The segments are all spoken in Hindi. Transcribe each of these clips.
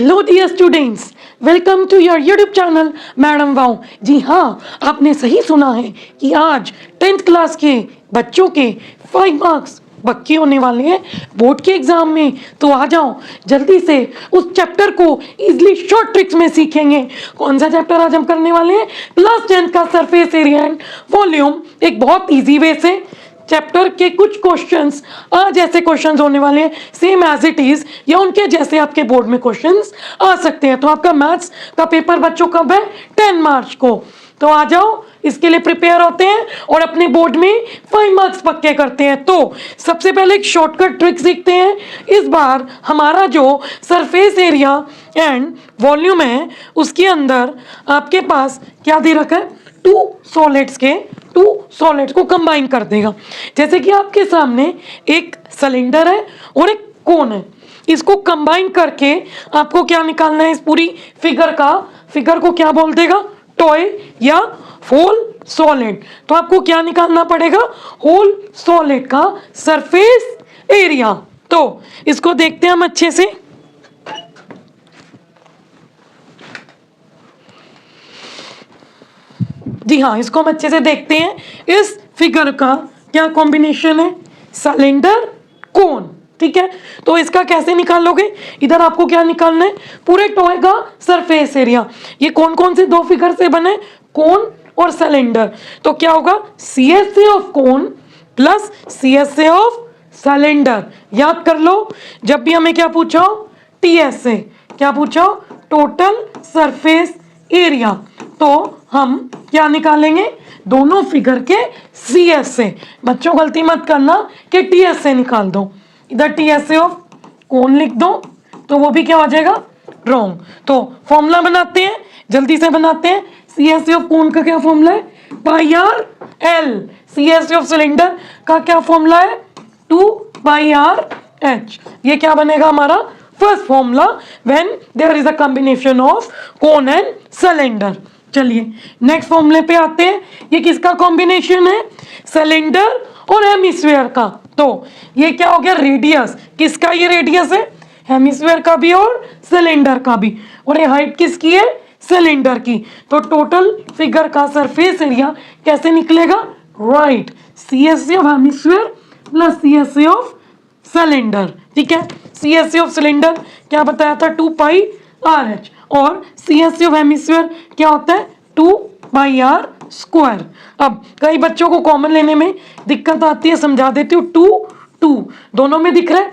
Hello dear students, welcome to your YouTube channel madam wow. जी हाँ, आपने सही सुना है कि आज 10th क्लास के बच्चों के 5 मार्क्स पक्के होने वाले हैं बोर्ड के एग्जाम में। तो आ जाओ जल्दी से उस चैप्टर को इजली शॉर्ट ट्रिक्स में सीखेंगे। कौन सा चैप्टर आज हम करने वाले हैं? क्लास 10 का सरफेस एरिया एंड वॉल्यूम, एक बहुत ईजी वे से। चैप्टर के कुछ क्वेश्चंस आज ऐसे क्वेश्चंस होने वाले हैं सेम एज इट इज, या उनके जैसे आपके बोर्ड में क्वेश्चंस आ सकते हैं। तो आपका मैथ्स का पेपर बच्चों कब है? 10 मार्च को। तो आ जाओ, इसके लिए प्रिपेयर होते हैं और अपने बोर्ड में 5 मार्क्स पक्के करते हैं। तो सबसे पहले एक शॉर्टकट ट्रिक सीखते हैं। इस बार हमारा जो सरफेस एरिया एंड वॉल्यूम है उसके अंदर आपके पास क्या दे रखा है? टू सॉलिड्स को कंबाइन कर देगा। जैसे कि आपके सामने एक सिलेंडर है और एक कोन है, इसको कंबाइन करके आपको क्या निकालना है? इस पूरी फिगर को क्या बोल देगा? टॉय या होल सॉलिड। तो आपको क्या निकालना पड़ेगा? होल सॉलिड का सरफेस एरिया। तो इसको देखते हैं हम अच्छे से। जी हाँ, इसको हम अच्छे से देखते हैं। इस फिगर का क्या कॉम्बिनेशन है? सिलेंडर कोन, ठीक है। तो इसका कैसे निकालोगे? इधर आपको क्या निकालना है? पूरे टॉय का सरफेस एरिया। ये कौन कौन से दो फिगर से बने? कोन और सिलेंडर। तो क्या होगा? CSA of cone plus CSA of cylinder. याद कर लो, जब भी हमें क्या पूछा हो? TSA क्या पूछा हो? Total surface area. तो हम क्या निकालेंगे? दोनों फिगर के CSA। बच्चों गलती मत करना कि TSA निकाल दो। इधर TSA ऑफ कोन लिख दो तो वो भी क्या हो जाएगा? रॉन्ग। तो फॉर्मूला बनाते हैं, जल्दी से बनाते हैं। CSA ऑफ कोन का क्या फॉर्मूला है? πr/l। CSA ऑफ सिलेंडर का क्या फॉर्मूला है? 2πr/h। ये क्या बनेगा हमारा? First formula when there is a combination of cone and cylinder. चलिए नेक्स्ट फॉर्मूले पे आते हैं। ये किसका कॉम्बिनेशन है? सिलेंडर और हेमिस्फीयर का। तो ये क्या हो गया? रेडियस। किसका ये रेडियस है? हेमिस्फीयर का भी और सिलेंडर का भी। और ये हाइट किसकी है? सिलेंडर की। तो टोटल फिगर का सरफेस एरिया कैसे निकलेगा? Right, CSA of hemisphere plus CSA of cylinder, ठीक है। CSA ऑफ सिलेंडर क्या बताया था? 2πr/h। और CSA ऑफ हेमिस्फीयर क्या होता है? 2πr²। अब कई बच्चों को कॉमन लेने में दिक्कत आती है, समझा देती हूँ। 2 दोनों में दिख रहा है,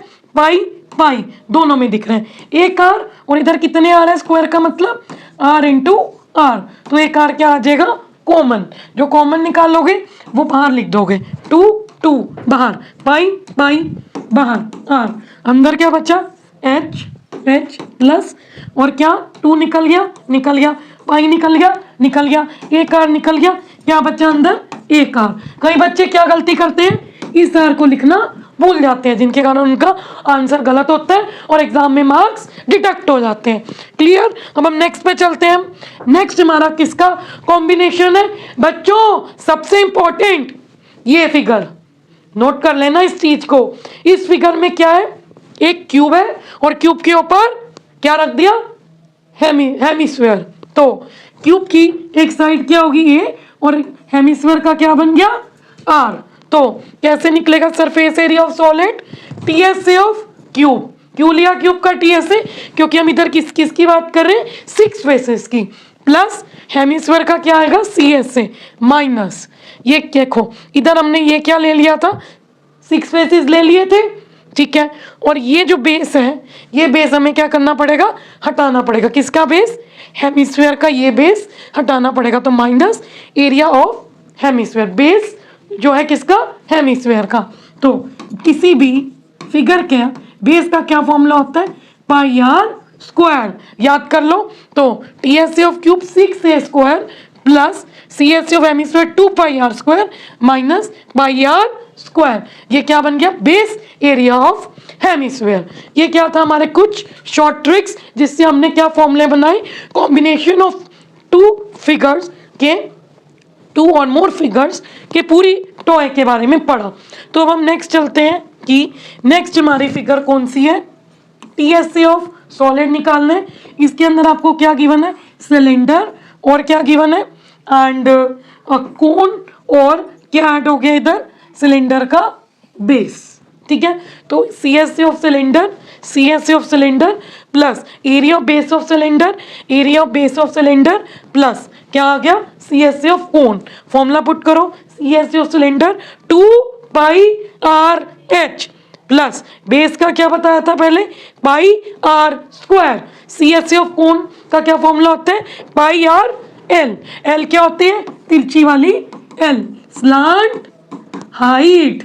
पाई दोनों में दिख रहा है। एक r और इधर कितने r है? स्क्वायर का मतलब r इंटू r। तो एक r क्या आ जाएगा? कॉमन। जो कॉमन निकालोगे वो बाहर लिख दोगे। 2 बाहर, पाई बाहर, r अंदर क्या बचा? h प्लस और क्या? 2 निकल गया, पाई निकल गया, एक r निकल गया। क्या बचा अंदर? एक r। कई बच्चे क्या गलती करते हैं? इस r को लिखना भूल जाते हैं, जिनके कारण उनका आंसर गलत होता है और एग्जाम में मार्क्स डिडक्ट हो जाते हैं। क्लियर? अब हम नेक्स्ट पे चलते हैं। नेक्स्ट हमारा किसका कॉम्बिनेशन है? बच्चों सबसे इंपॉर्टेंट ये फिगर नोट कर लेना इस चीज को। इस फिगर में क्या है? एक क्यूब है और क्यूब के ऊपर क्या रख दिया? हेमिस्फीयर। तो क्यूब की एक साइड क्या होगी? A और हेमिस्फीयर का क्या बन गया? R। तो कैसे निकलेगा surface area of solid? TSA of cube. क्यों लिया क्यूब का TSA? क्योंकि हम इधर किसकी बात कर रहे हैं? 6 फेसेस की। प्लस हेमिस्फीयर का क्या आएगा? CSA minus. ये देखो, इधर हमने ये क्या ले लिया था? 6 फेसेस ले लिए थे, ठीक है। और ये जो बेस है, ये बेस हमें क्या करना पड़ेगा? हटाना पड़ेगा। किसका बेस? हेमिस्फीयर का ये बेस हटाना पड़ेगा। तो minus area of hemisphere. Base जो है किसका? हेमिस्फीयर का। तो किसी भी फिगर के बेस का क्या फॉर्मूला होता है? πr²। याद कर लो। तो TSA of cube 6a² plus CSA of hemisphere 2πr² minus πr²। ये क्या बन गया? Base area of hemisphere. ये क्या था? हमारे कुछ शॉर्ट ट्रिक्स जिससे हमने क्या फॉर्मूले बनाए? कॉम्बिनेशन ऑफ 2 और मोर फिगर्स के पूरी टॉय के बारे में पढ़ा। तो अब हम नेक्स्ट चलते हैं कि नेक्स्ट हमारी फिगर कौन सी है? टीएसए ऑफ सॉलिड निकालना है। इसके अंदर आपको क्या गिवन है, सिलेंडर और क्या गिवन है, एंड कोन, और क्या ऐड हो गया इधर, सिलेंडर का बेस। ठीक है, तो CSA of cylinder, CSA of cylinder plus area of base of cylinder, area of base of cylinder plus क्या आ गया, CSA of cone. Formula put करो, CSA of cylinder 2 pi r h plus base का क्या बताया था पहले, pi are square. CSA of cone का क्या फॉर्मूला होता है, पाई आर एल। एल क्या होती है, तिरछी वाली एल, स्लांट हाइट।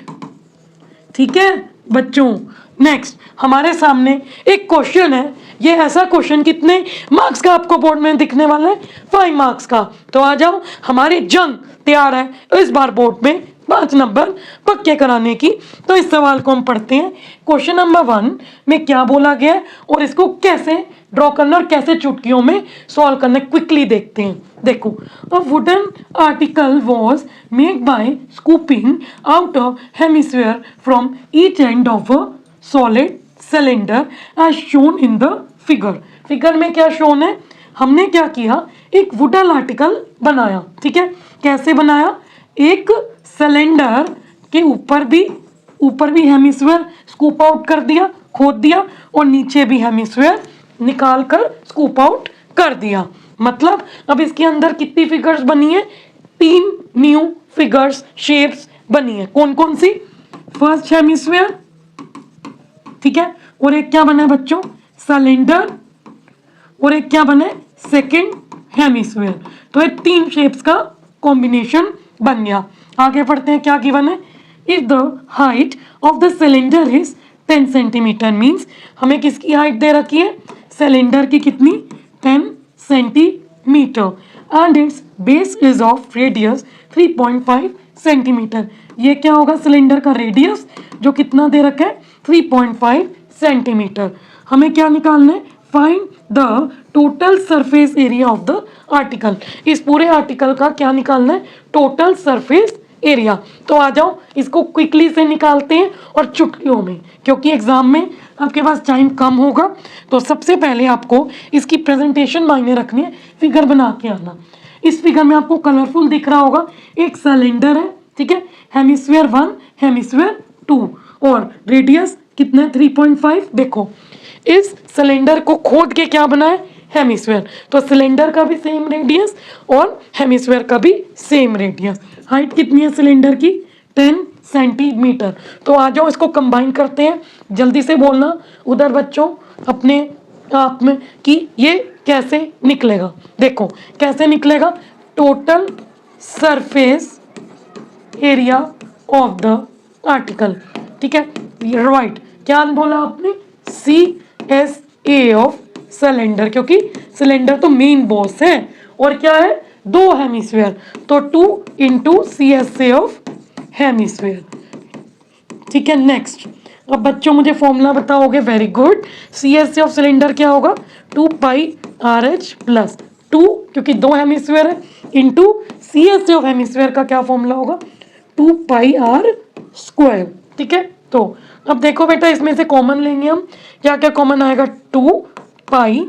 ठीक है बच्चों, नेक्स्ट हमारे सामने एक क्वेश्चन है। ये ऐसा क्वेश्चन कितने मार्क्स का आपको बोर्ड में दिखने वाला है, 5 मार्क्स का। तो आ जाओ, हमारी जंग तैयार है इस बार बोर्ड में 5 नंबर पक्के कराने की। तो इस सवाल को हम पढ़ते हैं। क्वेश्चन नंबर 1 में क्या बोला गया है और इसको कैसे ड्रॉ करना और कैसे चुटकियों में सॉल्व करना, क्विकली देखते हैं। देखो, a wooden article was made by scooping out of hemisphere from each end of a solid cylinder as shown in the figure. Figure में क्या शोन है, हमने क्या किया, एक वुडन आर्टिकल बनाया। ठीक है, कैसे बनाया, एक सिलेंडर के ऊपर भी हेमिस्फीयर स्कूप आउट कर दिया, खोद दिया, और नीचे भी हेमिस्फीयर निकाल कर स्कूप आउट कर दिया। मतलब अब इसके अंदर कितनी फिगर्स बनी है, 3 न्यू फिगर्स शेप्स बनी है। कौन कौन सी, फर्स्ट हेमिस्फीयर, ठीक है, और एक क्या बना है बच्चों, सिलेंडर, और एक क्या बना है, सेकेंड हेमिस्फीयर। तो ये 3 शेप्स का कॉम्बिनेशन बन गया। आगे पढ़ते हैं, क्या गिवन है, if the height of the cylinder is 10 centimetre, means हमें किसकी हाइट दे रखी है, सिलेंडर की कितनी, 10 centimetre, and it's base is of radius 3.5 centimetre. ये क्या होगा, सिलेंडर का रेडियस जो कितना दे रखा है, 3.5 सेंटीमीटर। हमें क्या निकालना है, find the total surface area of the article. इस पूरे आर्टिकल का क्या निकालना है, टोटल सरफेस एरिया। तो आ जाओ, इसको क्विकली से निकालते हैं और चुटकियों में, क्योंकि एग्जाम में आपके पास टाइम कम होगा। तो सबसे पहले आपको इसकी प्रेजेंटेशन मायने रखनी है, फिगर बना के आना। इस फिगर में आपको कलरफुल दिख रहा होगा, एक सिलेंडर है, ठीक है, हेमिस्फीयर 1, हेमिस्फीयर 2, और रेडियस कितना है, 3.5। देखो, इस सिलेंडर को खोद के क्या बना है, हेमिस्फीयर। तो सिलेंडर का भी सेम रेडियस और हेमिस्फीयर का भी सेम रेडियस। हाइट कितनी है सिलेंडर की, 10 सेंटीमीटर। तो आ जाओ, इसको कंबाइन करते हैं, जल्दी से बोलना उधर बच्चों अपने आप में कि ये कैसे निकलेगा। देखो कैसे निकलेगा, total surface area of the article. ठीक है, राइट, क्या बोला आपने, CSA ऑफ सिलेंडर, क्योंकि सिलेंडर तो मेन बॉस है, और क्या है, 2 हेमिस्फीयर, तो 2 इंटू CSA ऑफ हेमिस्फीयर। ठीक है, नेक्स्ट, अब बच्चों मुझे फॉर्मूला बताओगे, very good. CSA of cylinder क्या होगा, 2 पाई RH प्लस 2, क्योंकि 2 हेमिस्फीयर है, इंटू CSA ऑफ हेमिस्फीयर का क्या फॉर्मूला होगा, 2 पाई R स्क्वायर। ठीक है, तो अब देखो बेटा, इसमें से कॉमन लेंगे हम, क्या क्या कॉमन आएगा, 2 पाई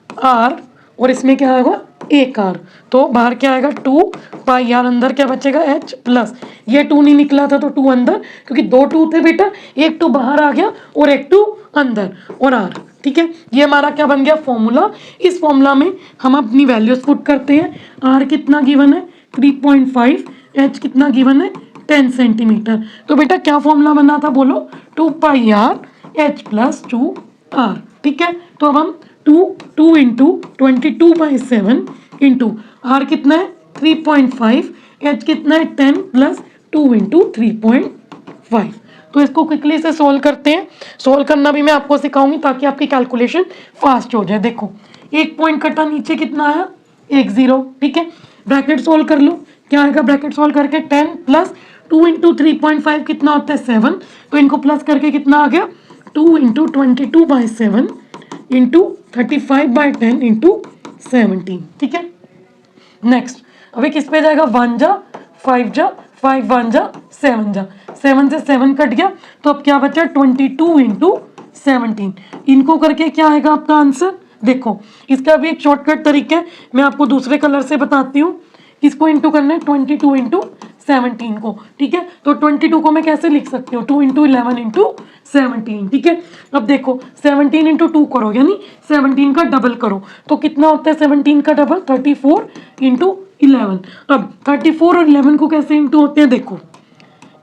R, और इसमें क्या आएगा, 1 R। तो बाहर क्या आएगा, 2 पाई R, अंदर क्या बचेगा, H प्लस, ये 2 नहीं निकला था तो 2 अंदर, क्योंकि 2 2 थे बेटा, एक 2 बाहर आ गया और एक 2 अंदर, और R। ठीक है, ये हमारा क्या बन गया, फॉर्मूला। इस फॉर्मूला में हम अपनी वैल्यूज पुट करते हैं। R कितना गिवन है, 3.5, H कितना गिवन है, 10 सेंटीमीटर। तो बेटा क्या फॉर्मूला बना था, बोलो, 2 पाई R H प्लस 2 R। ठीक है, तो अब हम 2 इंटू 22/7 इंटू R कितना है, 3.5, H कितना है, 10 प्लस 2 इंटू 3.5। तो इसको क्विकली से सोल्व करते हैं। सोल्व करना भी मैं आपको सिखाऊंगी ताकि आपकी कैलकुलेशन फास्ट हो जाए। देखो, 1 पॉइंट कटा, नीचे कितना आया, 1 0। ठीक है, ब्रैकेट सोल्व कर लो, क्या आएगा, ब्रैकेट सोल्व करके 10 प्लस 2 इंटू 3.5 कितना होता है, 7। तो इनको प्लस करके कितना आ गया, 2 इंटू 22/7 इंटू 35/10 इंटू 17। ठीक है, नेक्स्ट, अभी किस पे जाएगा, 1 जा 5 जा 5 1 जा 7 जा, 7 से 7 कट गया, तो अब क्या बचा 22 इंटू 17। इनको करके क्या आएगा आपका आंसर? देखो इसका भी एक शॉर्टकट तरीका है, मैं आपको दूसरे कलर से बताती हूँ। किसको इंटू करना है? 22 इंटू 17 को, ठीक है। तो 22 को मैं कैसे लिख सकती हूँ? 2 इंटू 11 इंटू 17, ठीक है। अब देखो 17 इंटू 2 करो, यानी 17 का डबल करो, तो कितना होता है 17 का डबल? 34 इंटू 11। अब 34 और 11 को कैसे इंटू होते हैं? देखो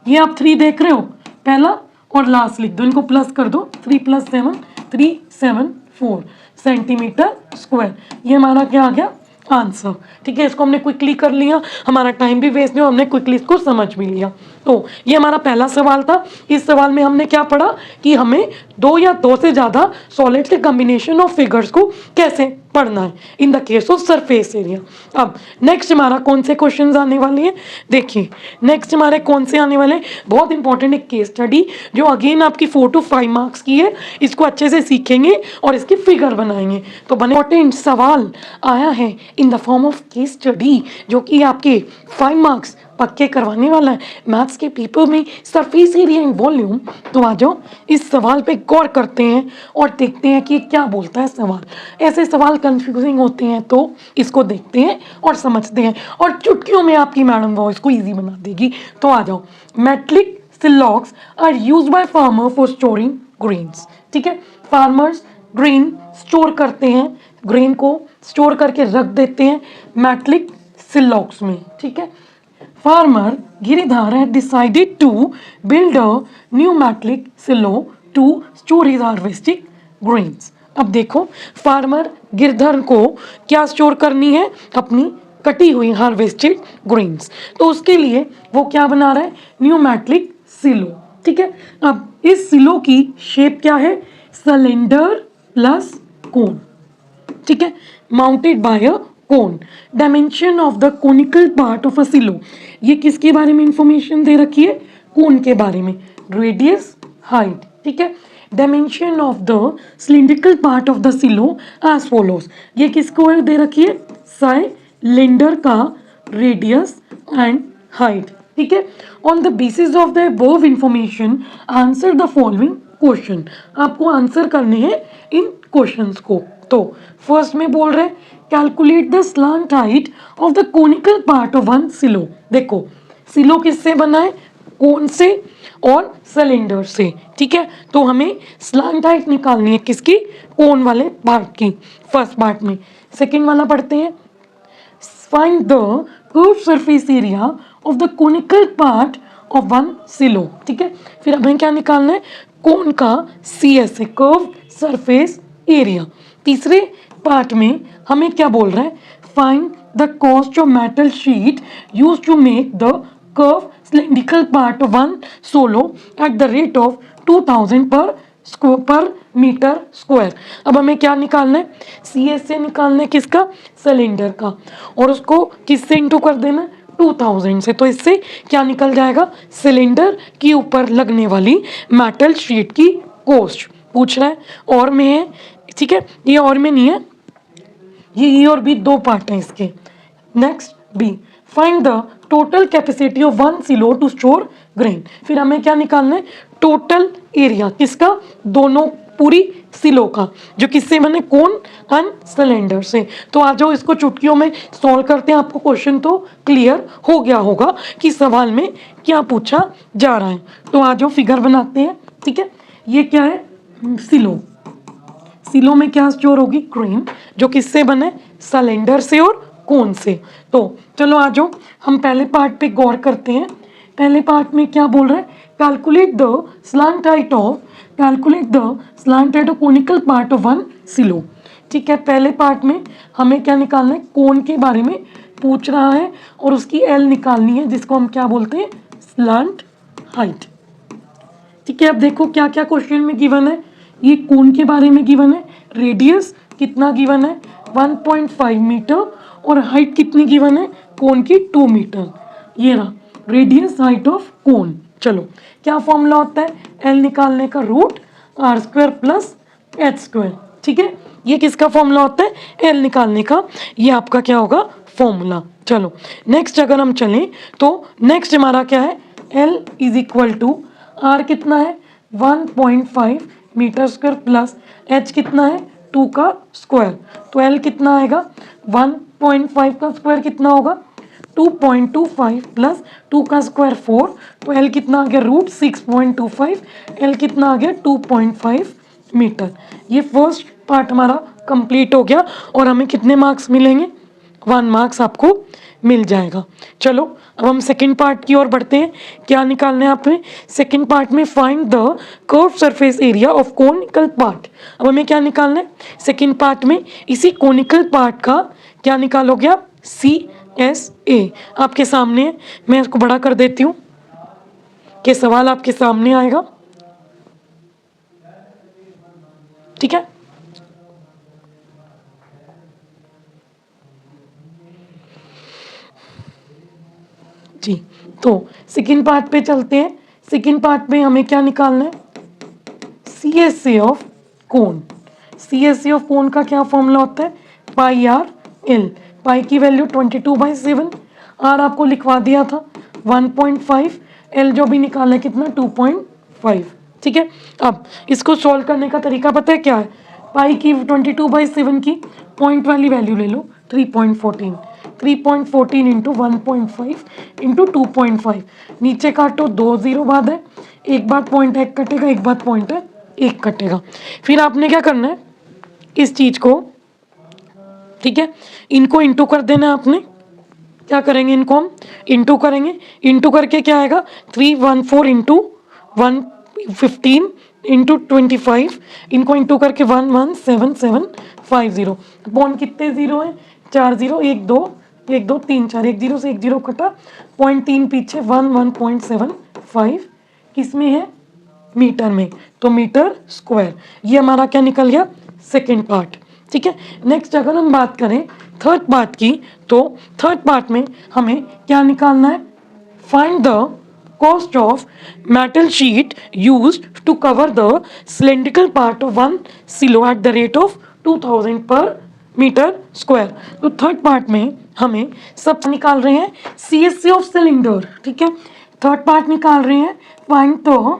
ये आप 3 देख रहे हो, पहला और लास्ट लिख दो, इनको प्लस कर दो, 3 + 7 374 सेंटीमीटर स्क्वायर। ये हमारा क्या आ गया? आंसर, ठीक है। इसको हमने क्विकली कर लिया, हमारा टाइम भी वेस्ट नहीं, हमने क्विकली इसको समझ भी लिया। तो ये हमारा पहला सवाल था। इस सवाल में हमने क्या पढ़ा कि हमें 2 या 2 से ज़्यादा सॉलिड्स के कॉम्बिनेशन ऑफ फिगर्स को कैसे पढ़ना है in the case of surface area. अब नेक्स्ट हमारा कौन से क्वेश्चंस आने वाले हैं? देखिए नेक्स्ट हमारे कौन से आने वाले हैं, बहुत इंपॉर्टेंट एक केस स्टडी जो अगेन आपकी 4 to 5 मार्क्स की है। इसको अच्छे से सीखेंगे और इसकी फिगर बनाएंगे। तो बने इंपॉर्टेंट सवाल आया है in the form of case study, जो कि आपके 5 मार्क्स पक्के करवाने वाला है मैथ्स के पेपर में, सरफेस एरिया एंड वॉल्यूम। तो आ जाओ इस सवाल पे गौर करते हैं और देखते हैं कि क्या बोलता है सवाल। ऐसे सवाल कंफ्यूजिंग होते हैं तो इसको देखते हैं और समझते हैं, और चुटकियों में आपकी मैडम वो इसको इजी बना देगी। तो आ जाओ, metallic silos are used by farmer for storing grains, ठीक है। फार्मर्स ग्रेन स्टोर करते हैं, ग्रेन को स्टोर करके रख देते हैं मेटलिक सिलॉक्स में, ठीक है। Farmer Giridhar had decided to build a new metallic silo to store his harvested grains. अब देखो फार्मर गिरधर को क्या स्टोर करनी है? अपनी कटी हुई हार्वेस्टेड ग्रेन्स। तो उसके लिए वो क्या बना रहा है? न्यू मेटलिक सिलो, ठीक है। अब इस सिलो की शेप क्या है? सिलेंडर प्लस कोन, ठीक है, mounted by a cone. Dimension of the conical part of a silo, ये किसके बारे में इंफॉर्मेशन दे रखी है? कोन के बारे में। रेडियस, हाइट, ठीक है। Dimension of the cylindrical part of the silo as follows, ये किसको दे रखी है? सिलेंडर का रेडियस एंड हाइट, ठीक है। On the basis of the above information answer the following question. आपको आंसर करने हैं इन क्वेश्चंस को। तो फर्स्ट में बोल रहे हैं calculate the slant height of the conical part of one silo. देखो सिलो किससे बना है? कोन से और सिलेंडर से, ठीक है। तो हमें स्लांट हाइट निकालनी है किसकी? कोन वाले पार्ट की, फर्स्ट पार्ट में। सेकंड वाला पढ़ते हैं, find the curve surface area of the conical part of one silo, ठीक है। फिर हमें क्या निकालना है? कोन का CS है, कर्व सरफेस एरिया। तीसरे पार्ट में हमें क्या बोल रहा है? Find the cost of metal sheet use to make the curve cylindrical part of one silo at the rate of 2000 per metre square. अब हमें क्या निकालना है? CS से निकालना है किसका? सिलेंडर का, और उसको किससे इंटू कर देना? 2000 से। तो इससे क्या निकल जाएगा? सिलेंडर के ऊपर लगने वाली मेटल शीट की कॉस्ट पूछ रहा है, और में है, ठीक है। ये और में नहीं है, ये E और B दो पार्ट हैं इसके। Next B, find the total capacity of one silo to store grain. फिर हमें क्या निकालना है? टोटल एरिया किसका? दोनों पूरी सिलो का, जो किससे बने? कोन एंड सिलेंडर से। तो आ जाओ इसको चुटकियों में सॉल्व करते हैं। आपको क्वेश्चन तो क्लियर हो गया होगा कि सवाल में क्या पूछा जा रहा है। तो आ जाओ फिगर बनाते हैं, ठीक है। ये क्या है? सिलो। सिलो में क्या स्टोर होगी? ग्रेन, जो किससे बने? सिलेंडर से और कोन से। तो चलो आ जाओ हम पहले पार्ट पे गौर करते हैं। पहले पार्ट में क्या बोल रहा है? Calculate the slant height of conical part of one silo, ठीक है। पहले पार्ट में हमें क्या निकालना है? कोन के बारे में पूछ रहा है और उसकी L निकालनी है, जिसको हम क्या बोलते हैं? स्लांट हाइट, ठीक है। अब देखो क्या क्या क्वेश्चन में गिवन है। ये कोन के बारे में गिवन है, रेडियस कितना गिवन है? 1.5 मीटर, और हाइट कितनी गिवन है? कोन की 2 मीटर। ये रहा रेडियस हाइट ऑफ कोन। चलो क्या फॉर्मूला होता है? L निकालने का √r² प्लस h², ठीक है। ये किसका फॉर्मूला होता है? L निकालने का। ये आपका क्या होगा? फॉर्मूला। चलो नेक्स्ट अगर हम चलें तो नेक्स्ट हमारा क्या है, L is equal to R कितना है 1.5 मीटर स्क्वायर प्लस H कितना है 2 का स्क्वायर। तो L कितना आएगा 1.5 का स्क्वायर कितना होगा 2.25 प्लस 2 का स्क्वायर 4। तो L कितना आ गया रूट 6.25, L कितना आ गया 2.5 मीटर। ये फर्स्ट पार्ट हमारा कंप्लीट हो गया और हमें कितने मार्क्स मिलेंगे 1 मार्क्स आपको मिल जाएगा। चलो अब हम सेकंड पार्ट की ओर बढ़ते हैं। क्या निकालना है आपने सेकंड पार्ट में, find the curve surface area of conical part. अब हमें क्या निकालना है सेकंड पार्ट में, इसी कोनिकल पार्ट का क्या निकालोगे आप CSA। आपके सामने है, मैं इसको बड़ा कर देती हूँ कि सवाल आपके सामने आएगा, ठीक है। जी तो सेकंड पार्ट पे चलते हैं। सेकंड पार्ट में हमें क्या निकालना है CSA of cone. CSA of cone का क्या फॉर्मूला होता है पाई आर एल। पाई की वैल्यू 22/7, आर आपको लिखवा दिया था 1.5, एल जो भी निकाला है कितना 2.5, ठीक है। अब इसको सॉल्व करने का तरीका पता है क्या है, पाई की 22/7 की पॉइंट वाली वैल्यू ले लो 3.14, 3.14 इंटू 1.5 इंटू 2.5, नीचे काटो 2 0 बाद है, एक बार पॉइंट एक कटेगा, एक बार पॉइंट है एक कटेगा। फिर आपने क्या करना है इस चीज़ को, ठीक है, इनको इंटू कर देना है आपने। क्या करेंगे इनको हम इंटू करेंगे, इंटू करके क्या आएगा 314 इंटू 115 इंटू 25, इनको इंटू करके 117750। बॉन्ड कितने जीरो हैं 4 0, 1 2 1 2 3 4, 1 0 से 1 0 कटा, 0.3 पीछे 1.75 किस में है मीटर में, तो मीटर स्क्वायर। ये हमारा क्या निकल गया सेकेंड पार्ट, ठीक है। नेक्स्ट अगर हम बात करें थर्ड पार्ट की, तो थर्ड पार्ट में हमें क्या निकालना है, find the cost of metal sheet used to cover the cylindrical part of 1 silo at the rate of 2000 per metre square. तो थर्ड पार्ट में हमें सब निकाल रहे हैं CSA ऑफ सिलेंडर, ठीक है। थर्ड पार्ट निकाल रहे हैं फाइंड द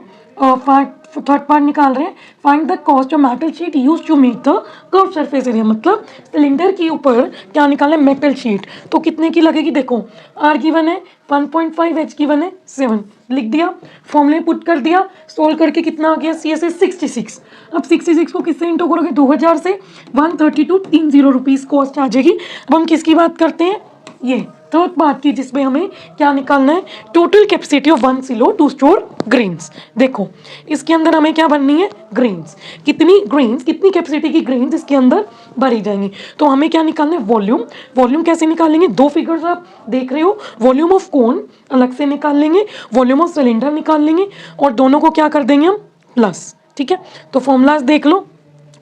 थर्ड पार्ट निकाल रहे हैं find the cost of metal sheet use to make the curve surface area. मतलब सिलेंडर के ऊपर क्या निकालना है मेटल शीट, तो कितने की लगेगी देखो, आर की वन है 1.5, एच की वन है 7, लिख दिया फॉर्मूले पुट कर दिया, सोल्व करके कितना आ गया CSA 66। अब 66 को किससे इंटू करोगे 2000 से, 132.30 रुपीज़ कॉस्ट आ जाएगी। अब हम किसकी बात करते हैं ये थर्ड पार्ट की, जिसमें हमें क्या निकालना है total capacity of 1 silo to store grains. देखो इसके अंदर हमें क्या बननी है ग्रेन्स, कितनी ग्रेन्स कितनी कैपेसिटी की ग्रेन्स इसके अंदर भरी जाएंगी। तो हमें क्या निकालना है वॉल्यूम। वॉल्यूम कैसे निकालेंगे, दो फिगर्स आप देख रहे हो, वॉल्यूम ऑफ कोन अलग से निकाल लेंगे, वॉल्यूम ऑफ सिलेंडर निकाल लेंगे और दोनों को क्या कर देंगे हम प्लस, ठीक है। तो फॉर्मूलाज देख लो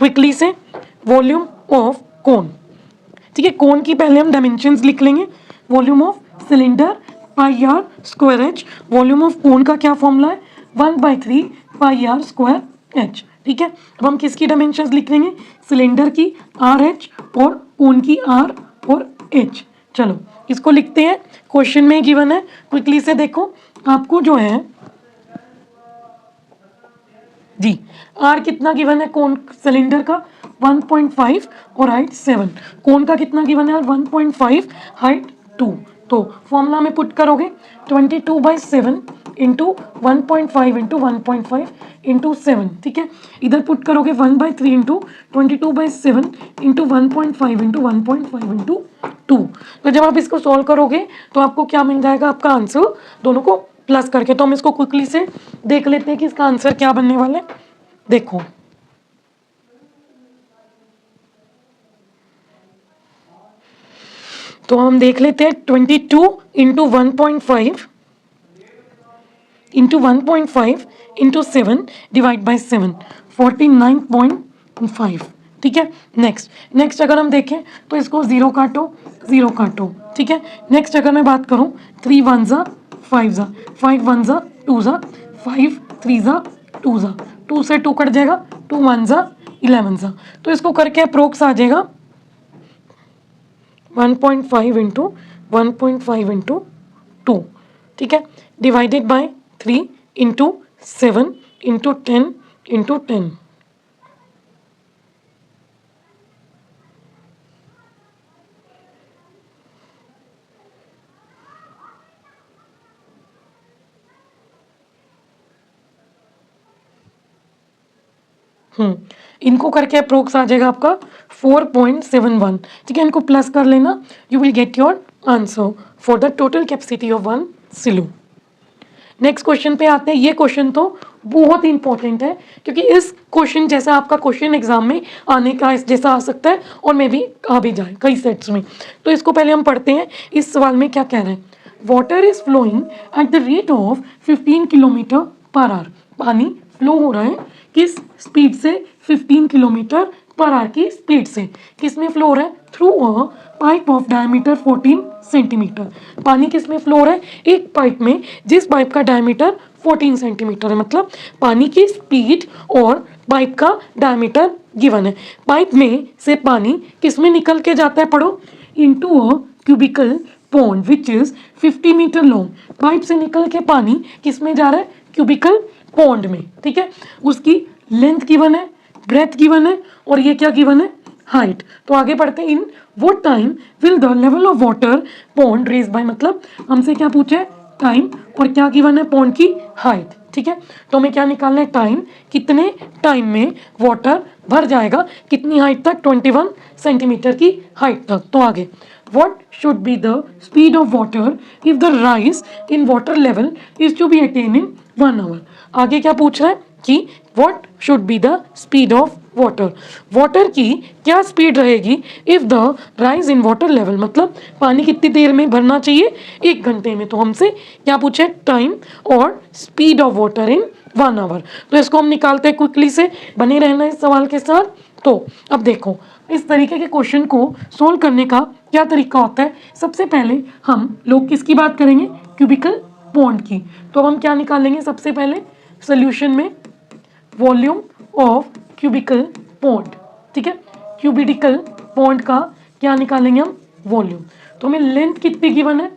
क्विकली से, वॉल्यूम ऑफ कोन, ठीक है, कोन की पहले हम डायमेंशंस लिख लेंगे, volume of cylinder pi are square H. Volume of cone का क्या फॉर्मूला है 1/3 पाई आर स्क्वायर एच, ठीक है। अब हम किसकी डायमेंशंस लिख लेंगे सिलेंडर की आर एच और कोन की आर और एच। चलो इसको लिखते हैं, क्वेश्चन में गिवन है, क्विकली से देखो आपको जो है जी आर कितना गिवन है कोन सिलेंडर का 1.5 और हाइट 7, कोन का कितना गिवन है 1.5 हाइट 2। तो फॉर्मूला में पुट करोगे 22/7 इंटू 1.5 इंटू 1.5 इंटू 7, ठीक है। इधर पुट करोगे 1/3 इंटू 22/7 इंटू 1.5 इंटू 1.5 इंटू 2। तो जब आप इसको सॉल्व करोगे तो आपको क्या मिल जाएगा आपका आंसर, दोनों को प्लस करके। तो हम इसको क्विकली से देख लेते हैं कि इसका आंसर क्या बनने वाला है। देखो तो हम देख लेते हैं 22 into 1.5 into 1.5 into 7 divide by 7 49.5, ठीक है। नेक्स्ट अगर हम देखें तो इसको जीरो काटो, ठीक है। नेक्स्ट अगर मैं बात करूं 3 1 ज़ा 5 ज़ा 5 1 ज़ा 2 ज़ा 5 3 ज़ा 2 ज़ा 2 से 2 कट जाएगा 2 1 ज़ा 11 ज़ा। तो इसको करके अप्रोक्स आ जाएगा 1.5 इंटू 1.5 इंटू 2, ठीक है, divided by 3 into 7 into 10 into 10। इनको करके अप्रोक्स आ जाएगा आपका 4.71, ठीक है, इनको प्लस कर लेना, you will get your answer for the total capacity of one silo. Next question पे आते हैं। ये क्वेश्चन तो बहुत ही इंपॉर्टेंट है, क्योंकि इस क्वेश्चन जैसा आपका क्वेश्चन एग्जाम में आने का इस जैसा आ सकता है और मे भी आ भी जाए कई सेट्स में। तो इसको पहले हम पढ़ते हैं। इस सवाल में क्या कह रहे हैं, water is flowing at the rate of 15 kilometre per hour. पानी फ्लो हो रहा है किस स्पीड से, 15 किलोमीटर पर आवर की स्पीड से। किस में फ्लो हो रहा है, through a pipe of diameter 14 centimetre. पानी किस में फ्लो हो रहा है, एक पाइप में, जिस पाइप का डायमीटर 14 सेंटीमीटर है। मतलब पानी की स्पीड और पाइप का डायमीटर गिवन है। पाइप में से पानी किस में निकल के जाता है, पढ़ो, into a cubical pond which is 50 metre long. Pipe से निकल के पानी किस में जा रहा है, क्यूबिकल पॉन्ड में, ठीक है। उसकी लेंथ गिवन है, ब्रेथ गिवन है, और ये क्या गिवन है, हाइट। तो आगे बढ़ते हैं। इन वो time will the level of water pond raise by, मतलब हमसे क्या पूछा है, टाइम, और क्या गिवन है, पॉन्ड की हाइट, ठीक है। तो हमें क्या निकालना है, टाइम, कितने टाइम में वाटर भर जाएगा, कितनी हाइट तक, 21 सेंटीमीटर की हाइट तक। तो आगे, what should be the speed of water if the rise in water level is to be attained in 1 hour। आगे क्या पूछ रहा है कि what should be the speed of water, water की क्या स्पीड रहेगी if the rise in water level, मतलब पानी कितनी देर में भरना चाहिए, 1 घंटे में। तो हमसे क्या पूछे, टाइम और speed of water in 1 hour. तो इसको हम निकालते हैं क्विकली से, बने रहना इस सवाल के साथ। तो अब देखो, इस तरीके के क्वेश्चन को सोल्व करने का क्या तरीका होता है। सबसे पहले हम लोग किसकी बात करेंगे, क्यूबिकल पॉन्ड की। तो हम क्या निकालेंगे, सबसे पहले सोल्यूशन में वॉल्यूम ऑफ क्यूबिकल पॉन्ड, ठीक है। क्यूबिकल पॉन्ड का क्या निकालेंगे हम, वॉल्यूम। तो हमें लेंथ कितनी गिवन है,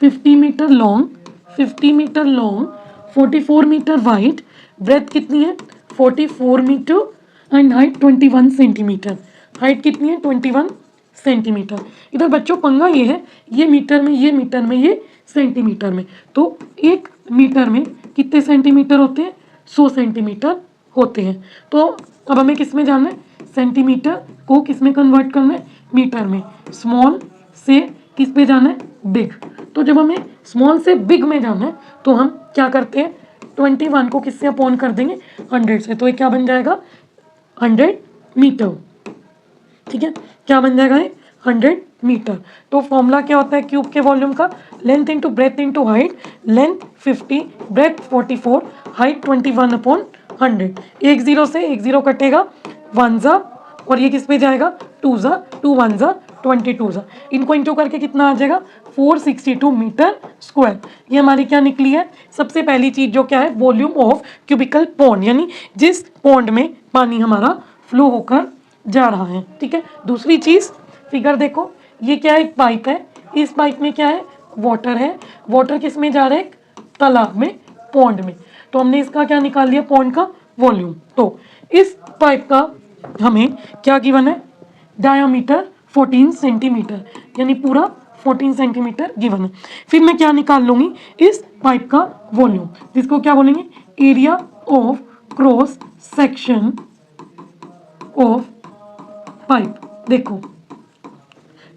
50 metre long, 50 metre long, 44 metre wide, breadth कितनी है, 44 metre, and height 21 centimetre. Height कितनी है, 21 सेंटीमीटर। इधर बच्चों पंगा ये है, ये मीटर में, ये मीटर में, ये सेंटीमीटर में। तो 1 मीटर में कितने सेंटीमीटर होते हैं, 100 सेंटीमीटर होते हैं। तो अब हमें किस में जानना है, सेंटीमीटर को किस में कन्वर्ट करना है, मीटर में। स्मॉल से किस पे जाना है, बिग। तो जब हमें स्मॉल से बिग में जाना है तो हम क्या करते हैं, 21 को किससे अपॉन कर देंगे, 100 से। तो ये क्या बन जाएगा, 100 मीटर, ठीक है। क्या बन जाएगा, 100 मीटर। तो फॉर्मूला क्या होता है क्यूब के वॉल्यूम का, length into breadth into height. Length 50, breadth 44, height 21 upon 100। 1 0 से 1 0 कटेगा, 1 जा, और ये किस पे जाएगा, 2 जा, 2 1 जा, 22 जा। इनको इंटू करके कितना आ जाएगा, 462 मीटर स्क्वायर। ये हमारी क्या निकली है, सबसे पहली चीज़ जो क्या है, वॉल्यूम ऑफ क्यूबिकल पॉन्ड, यानी जिस पॉन्ड में पानी हमारा फ्लो होकर जा रहा है, ठीक है। दूसरी चीज़, फिगर देखो, ये क्या है, एक पाइप है, इस पाइप में क्या है, वाटर है। वाटर किस में जा रहा है, तालाब में, पॉन्ड में। तो हमने इसका क्या निकाल लिया, पॉन्ड का वॉल्यूम। तो इस पाइप का हमें क्या गिवन है, डायामीटर 14 सेंटीमीटर, यानी पूरा 14 सेंटीमीटर गिवन है। फिर मैं क्या निकाल लूँगी, इस पाइप का वॉल्यूम, जिसको क्या बोलेंगे, area of cross section of pipe. देखो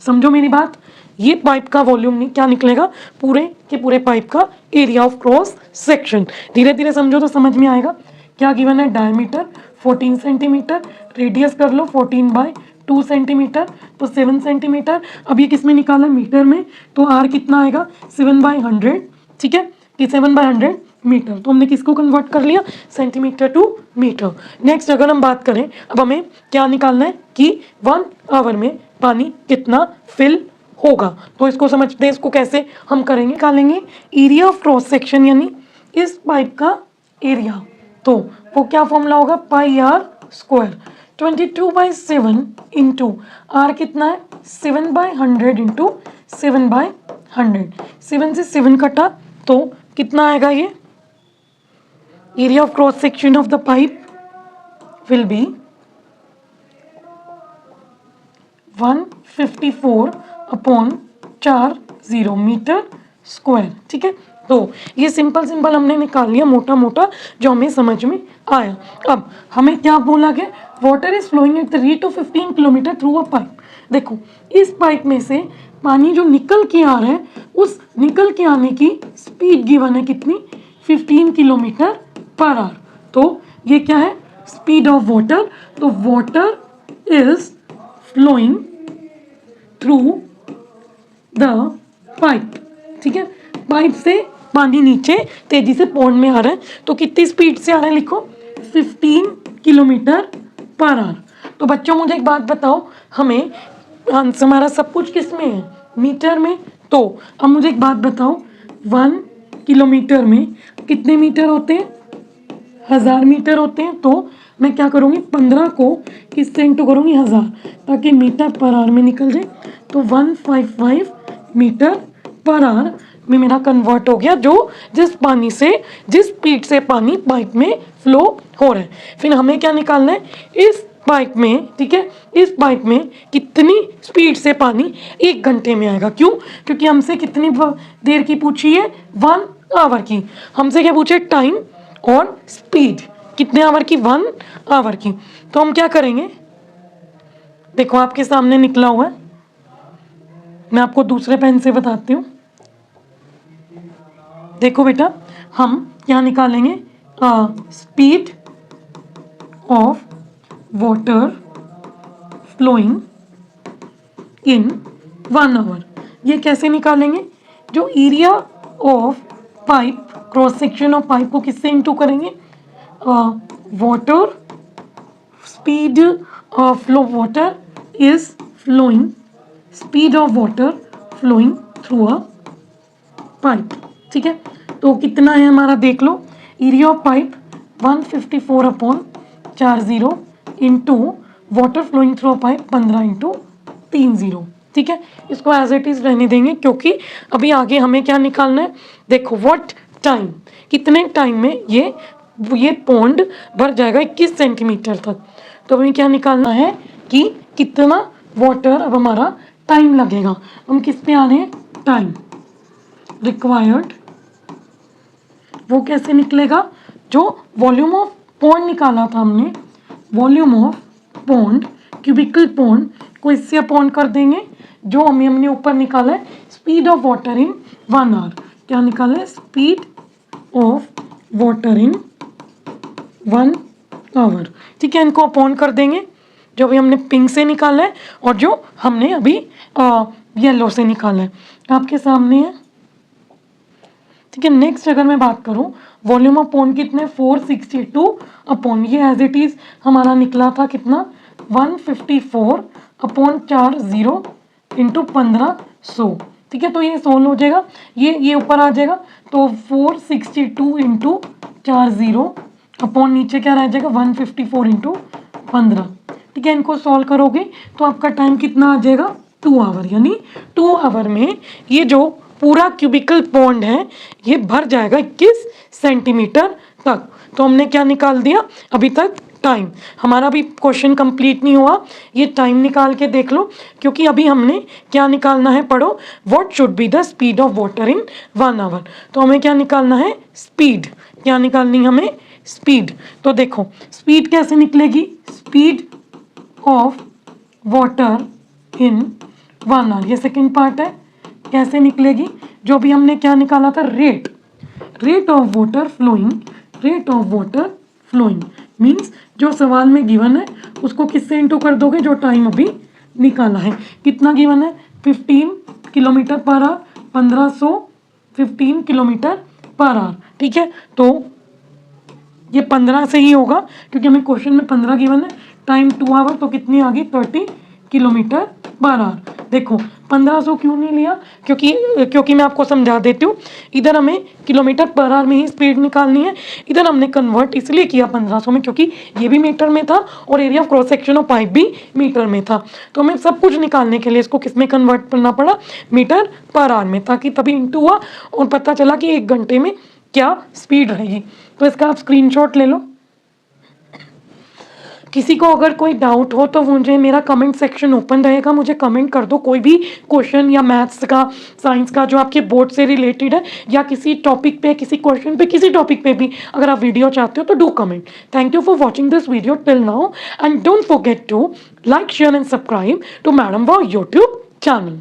समझो मेरी बात, ये पाइप का वॉल्यूम क्या निकलेगा, पूरे के पूरे पाइप का एरिया ऑफ क्रॉस सेक्शन। धीरे धीरे समझो तो समझ में आएगा। क्या गिवन है, डायमीटर 14 सेंटीमीटर, रेडियस कर लो 14/2 सेंटीमीटर, तो 7 सेंटीमीटर। अब ये किस में निकाला, मीटर में, तो आर कितना आएगा, 7/100, ठीक है, कि 7/100 मीटर। तो हमने किसको कन्वर्ट कर लिया, सेंटीमीटर टू मीटर। नेक्स्ट अगर हम बात करें, अब हमें क्या निकालना है कि 1 आवर में पानी कितना फिल होगा। तो इसको समझते हैं, इसको कैसे हम करेंगे, निकालेंगे एरिया ऑफ क्रॉस सेक्शन, यानी इस पाइप का एरिया। तो वो क्या फॉर्मूला होगा, पाई आर स्क्वायर। 22/7 इंटू आर कितना है 7/100 इंटू 7/100। 7 से 7 कटा तो कितना आएगा ये area of cross section of the pipe will be 154/40 metre square. ठीक है, तो ये सिंपल हमने निकाल लिया मोटा मोटा जो हमें समझ में आया। अब हमें क्या बोला गया, water is flowing at the rate of 15 kilometre through a pipe. देखो इस पाइप में से पानी जो निकल के आ रहा है उस निकल के आने की स्पीड गिवन है कितनी 15 किलोमीटर पर आवर। तो ये क्या है स्पीड ऑफ वाटर, तो water is flowing through the pipe. ठीक है, पाइप से पानी नीचे तेजी से पॉन्ड में आ रहा है, तो कितनी स्पीड से आ रहा है लिखो 15 किलोमीटर पर आवर। तो बच्चों मुझे एक बात बताओ, हमें आंसर हमारा सब कुछ किस में है मीटर में। तो अब मुझे एक बात बताओ 1 किलोमीटर में कितने मीटर होते हैं 1000 मीटर होते हैं। तो मैं क्या करूँगी 15 को किससे इंटू करूँगी 1000 ताकि मीटर पर आवर में निकल जाए। तो 155 मीटर पर आवर में मेरा कन्वर्ट हो गया जो जिस पानी से जिस स्पीड से पानी पाइप में फ्लो हो रहा है। फिर हमें क्या निकालना है इस पाइप में, ठीक है, इस पाइप में कितनी स्पीड से पानी 1 घंटे में आएगा। क्यों, क्योंकि हमसे कितनी देर की पूछी है 1 आवर की, हमसे क्या पूछे टाइम और स्पीड कितने आवर की 1 आवर की। तो हम क्या करेंगे, देखो आपके सामने निकला हुआ है, मैं आपको दूसरे पेन से बताती हूँ। देखो बेटा हम क्या निकालेंगे speed of water flowing in 1 hour. ये कैसे निकालेंगे, जो area of pipe cross section of pipe को किससे इंटू करेंगे water speed of flow water is flowing speed of water flowing through a pipe. ठीक है, तो कितना है हमारा देख लो area of pipe 154/40 into water flowing through a pipe 15/30। ठीक है, इसको एज इट इज रहने देंगे क्योंकि अभी आगे हमें क्या निकालना है। देखो व्हाट टाइम, कितने टाइम में ये पॉन्ड भर जाएगा 21 सेंटीमीटर तक। तो हमें क्या निकालना है कि कितना वाटर अब हमारा टाइम लगेगा। हम किस पे आ रहे हैं टाइम रिक्वायर्ड, वो कैसे निकलेगा, जो वॉल्यूम ऑफ पॉन्ड निकाला था हमने, volume of pond cubical pond को इससे अपॉन कर देंगे जो हमने ऊपर निकाला है speed of water in 1 hour. क्या निकाला है speed of water in 1 hour. ठीक है, इनको अपॉन कर देंगे जो भी हमने पिंक से निकाला है और जो हमने अभी येलो से निकाला है आपके सामने है। ठीक है, नेक्स्ट अगर मैं बात करूं वॉल्यूम ऑफ पॉन्ड कितने 462 अपॉन ये एज इट इज हमारा निकला था कितना 154/40 इंटू 1500। ठीक है, तो ये सोल्व हो जाएगा, ये ऊपर आ जाएगा तो 462 इंटू 40 अपॉन नीचे क्या रह जाएगा 154 इंटू 15। ठीक है, इनको सॉल्व करोगे तो आपका टाइम कितना आ जाएगा 2 आवर, यानी 2 आवर में ये जो पूरा क्यूबिकल पॉन्ड है ये भर जाएगा 21 सेंटीमीटर तक। तो हमने क्या निकाल दिया अभी तक टाइम, हमारा भी क्वेश्चन कंप्लीट नहीं हुआ, ये टाइम निकाल के देख लो क्योंकि अभी हमने क्या निकालना है पढ़ो what should be the speed of water in 1 hour. तो हमें क्या निकालना है स्पीड, क्या निकालनी है हमें स्पीड। तो देखो स्पीड कैसे निकलेगी speed of water in 1 hour, ये सेकेंड पार्ट है। कैसे निकलेगी, जो भी हमने क्या निकाला था rate of water flowing, rate of water flowing means जो सवाल में गिवन है उसको किससे इंटू कर दोगे जो टाइम अभी निकाला है। कितना गिवन है 15 kilometre per our, 1515 kilometre per our. ठीक है, तो ये 15 से ही होगा क्योंकि हमें क्वेश्चन में 15 गिवन है, टाइम 2 आवर तो कितनी आ गई 30 किलोमीटर पर आवर। देखो 1500 क्यों नहीं लिया, क्योंकि मैं आपको समझा देती हूँ। इधर हमें किलोमीटर पर आवर में ही स्पीड निकालनी है, इधर हमने कन्वर्ट इसलिए किया 1500 में क्योंकि ये भी मीटर में था और area of cross section of pipe भी मीटर में था। तो हमें सब कुछ निकालने के लिए इसको किस में कन्वर्ट करना पड़ा, मीटर पर आवर में, ताकि तभी इंटू हुआ और पता चला कि 1 घंटे में क्या स्पीड रहेगी। तो इसका आप स्क्रीनशॉट ले लो। किसी को अगर कोई डाउट हो तो मुझे, मेरा कमेंट सेक्शन ओपन रहेगा, मुझे कमेंट कर दो कोई भी क्वेश्चन या मैथ्स का, साइंस का जो आपके बोर्ड से रिलेटेड है, या किसी टॉपिक पे, किसी क्वेश्चन पे, किसी टॉपिक पे भी अगर आप वीडियो चाहते हो तो do comment. Thank you for watching this video till now and don't forget to like, share and subscribe to madam वॉ यूट्यूब चैनल।